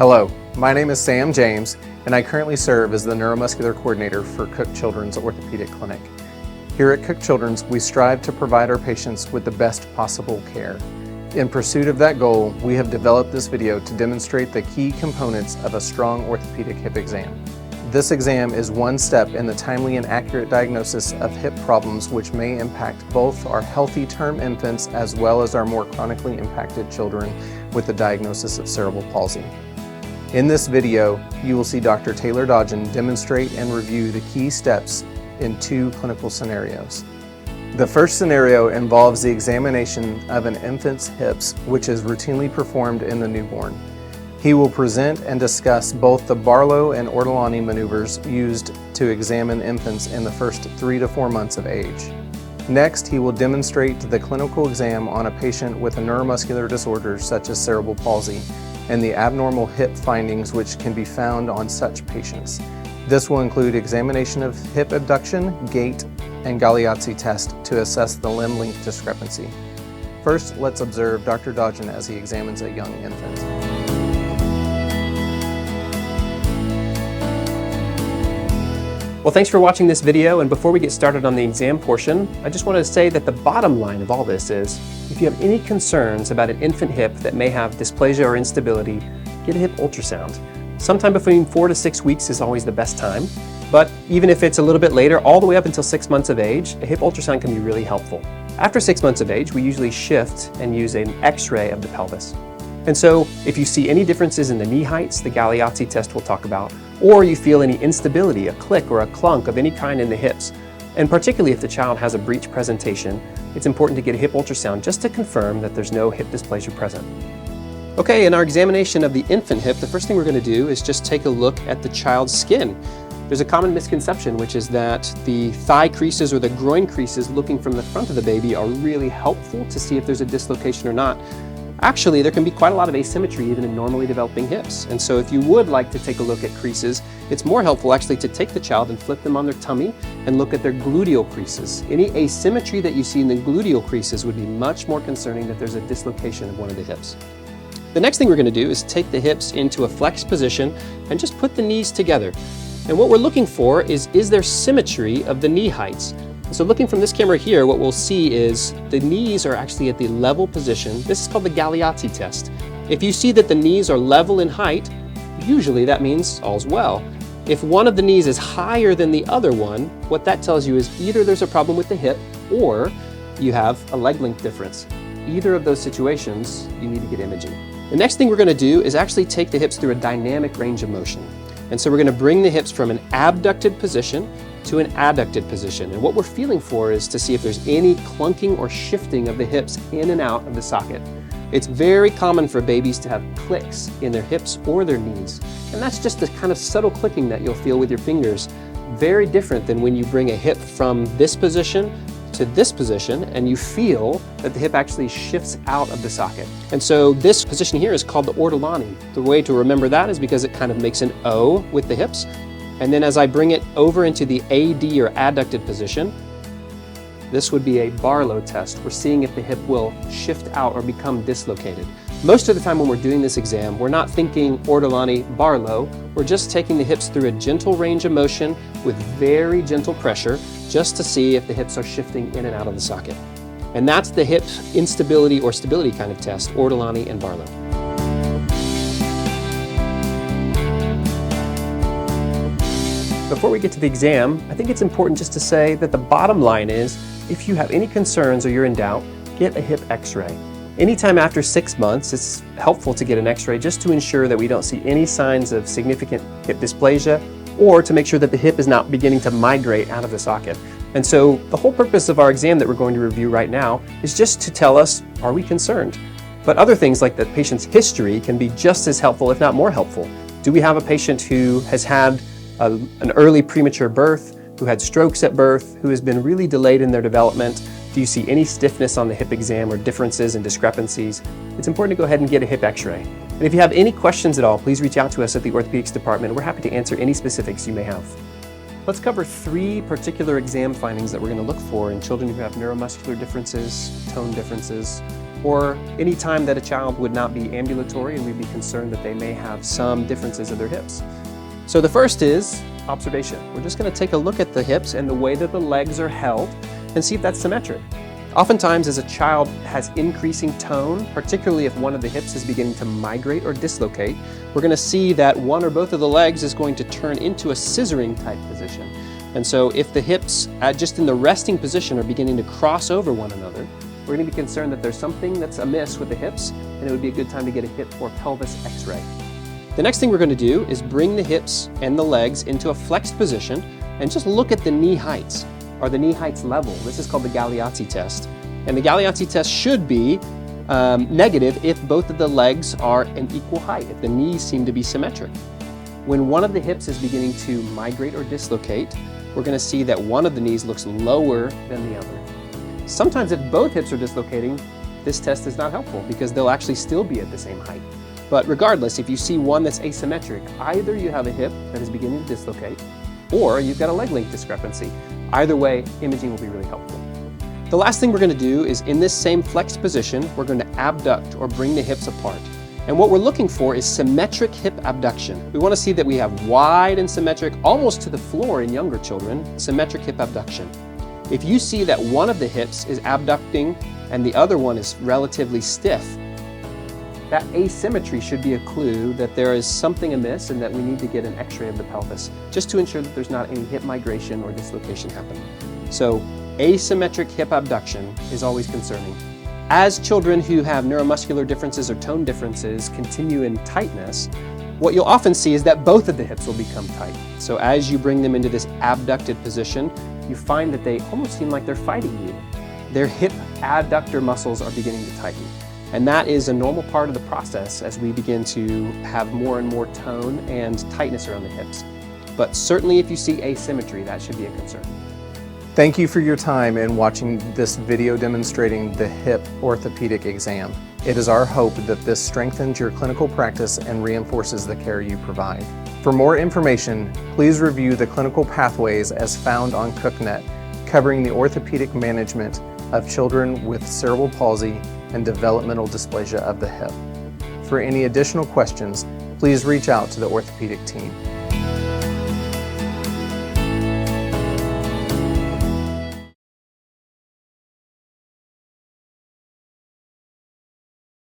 Hello, my name is Sam James, and I currently serve as the Neuromuscular Coordinator for Cook Children's Orthopedic Clinic. Here at Cook Children's, we strive to provide our patients with the best possible care. In pursuit of that goal, we have developed this video to demonstrate the key components of a strong orthopedic hip exam. This exam is one step in the timely and accurate diagnosis of hip problems which may impact both our healthy term infants as well as our more chronically impacted children with the diagnosis of cerebral palsy. In this video, you will see Dr. Taylor Dodgen demonstrate and review the key steps in two clinical scenarios. The first scenario involves the examination of an infant's hips, which is routinely performed in the newborn. He will present and discuss both the Barlow and Ortolani maneuvers used to examine infants in the first 3 to 4 months of age. Next, he will demonstrate the clinical exam on a patient with a neuromuscular disorder such as cerebral palsy and the abnormal hip findings which can be found on such patients. This will include examination of hip abduction, gait, and Galeazzi test to assess the limb length discrepancy. First, let's observe Dr. Dodgen as he examines a young infant. Well, thanks for watching this video, and before we get started on the exam portion, I just wanted to say that the bottom line of all this is, if you have any concerns about an infant hip that may have dysplasia or instability, get a hip ultrasound. Sometime between 4 to 6 weeks is always the best time, but even if it's a little bit later, all the way up until 6 months of age, a hip ultrasound can be really helpful. After 6 months of age, we usually shift and use an X-ray of the pelvis. And so if you see any differences in the knee heights, the Galeazzi test we'll talk about, or you feel any instability, a click or a clunk of any kind in the hips, and particularly if the child has a breech presentation, it's important to get a hip ultrasound just to confirm that there's no hip dysplasia present. Okay, in our examination of the infant hip, the first thing we're going to do is just take a look at the child's skin. There's a common misconception, which is that the thigh creases or the groin creases looking from the front of the baby are really helpful to see if there's a dislocation or not. Actually, there can be quite a lot of asymmetry even in normally developing hips. And so if you would like to take a look at creases, it's more helpful actually to take the child and flip them on their tummy and look at their gluteal creases. Any asymmetry that you see in the gluteal creases would be much more concerning that there's a dislocation of one of the hips. The next thing we're going to do is take the hips into a flexed position and just put the knees together. And what we're looking for is there symmetry of the knee heights? So looking from this camera here, what we'll see is the knees are actually at the level position. This is called the Galeazzi test. If you see that the knees are level in height, usually that means all's well. If one of the knees is higher than the other one, what that tells you is either there's a problem with the hip or you have a leg length difference. Either of those situations, you need to get imaging. The next thing we're going to do is actually take the hips through a dynamic range of motion. And so we're going to bring the hips from an abducted position to an adducted position. And what we're feeling for is to see if there's any clunking or shifting of the hips in and out of the socket. It's very common for babies to have clicks in their hips or their knees. And that's just the kind of subtle clicking that you'll feel with your fingers. Very different than when you bring a hip from this position to this position and you feel that the hip actually shifts out of the socket. And so this position here is called the Ortolani. The way to remember that is because it kind of makes an O with the hips. And then as I bring it over into the AD or adducted position, this would be a Barlow test. We're seeing if the hip will shift out or become dislocated. Most of the time when we're doing this exam, we're not thinking Ortolani, Barlow. We're just taking the hips through a gentle range of motion with very gentle pressure just to see if the hips are shifting in and out of the socket. And that's the hip instability or stability kind of test, Ortolani and Barlow. Before we get to the exam, I think it's important just to say that the bottom line is, if you have any concerns or you're in doubt, get a hip x-ray. Anytime after 6 months, it's helpful to get an x-ray just to ensure that we don't see any signs of significant hip dysplasia or to make sure that the hip is not beginning to migrate out of the socket. And so the whole purpose of our exam that we're going to review right now is just to tell us, are we concerned? But other things like the patient's history can be just as helpful, if not more helpful. Do we have a patient who has had an early premature birth, who had strokes at birth, who has been really delayed in their development? Do you see any stiffness on the hip exam or differences and discrepancies? It's important to go ahead and get a hip x-ray. And if you have any questions at all, please reach out to us at the orthopedics department. We're happy to answer any specifics you may have. Let's cover 3 particular exam findings that we're going to look for in children who have neuromuscular differences, tone differences, or any time that a child would not be ambulatory and we'd be concerned that they may have some differences of their hips. So the first is observation. We're just going to take a look at the hips and the way that the legs are held and see if that's symmetric. Oftentimes, as a child has increasing tone, particularly if one of the hips is beginning to migrate or dislocate, we're going to see that one or both of the legs is going to turn into a scissoring type position. And so if the hips, just in the resting position, are beginning to cross over one another, we're going to be concerned that there's something that's amiss with the hips, and it would be a good time to get a hip or pelvis x-ray. The next thing we're going to do is bring the hips and the legs into a flexed position and just look at the knee heights. Are the knee heights level? This is called the Galeazzi test. And the Galeazzi test should be negative if both of the legs are an equal height, if the knees seem to be symmetric. When one of the hips is beginning to migrate or dislocate, we're going to see that one of the knees looks lower than the other. Sometimes if both hips are dislocating, this test is not helpful because they'll actually still be at the same height. But regardless, if you see one that's asymmetric, either you have a hip that is beginning to dislocate or you've got a leg length discrepancy. Either way, imaging will be really helpful. The last thing we're going to do is in this same flexed position, we're going to abduct or bring the hips apart. And what we're looking for is symmetric hip abduction. We want to see that we have wide and symmetric, almost to the floor in younger children, symmetric hip abduction. If you see that one of the hips is abducting and the other one is relatively stiff, that asymmetry should be a clue that there is something amiss and that we need to get an x-ray of the pelvis, just to ensure that there's not any hip migration or dislocation happening. So asymmetric hip abduction is always concerning. As children who have neuromuscular differences or tone differences continue in tightness, what you'll often see is that both of the hips will become tight. So as you bring them into this abducted position, you find that they almost seem like they're fighting you. Their hip adductor muscles are beginning to tighten. And that is a normal part of the process as we begin to have more and more tone and tightness around the hips. But certainly if you see asymmetry, that should be a concern. Thank you for your time in watching this video demonstrating the hip orthopedic exam. It is our hope that this strengthens your clinical practice and reinforces the care you provide. For more information, please review the clinical pathways as found on CookNet, covering the orthopedic management of children with cerebral palsy and developmental dysplasia of the hip. For any additional questions, please reach out to the orthopedic team.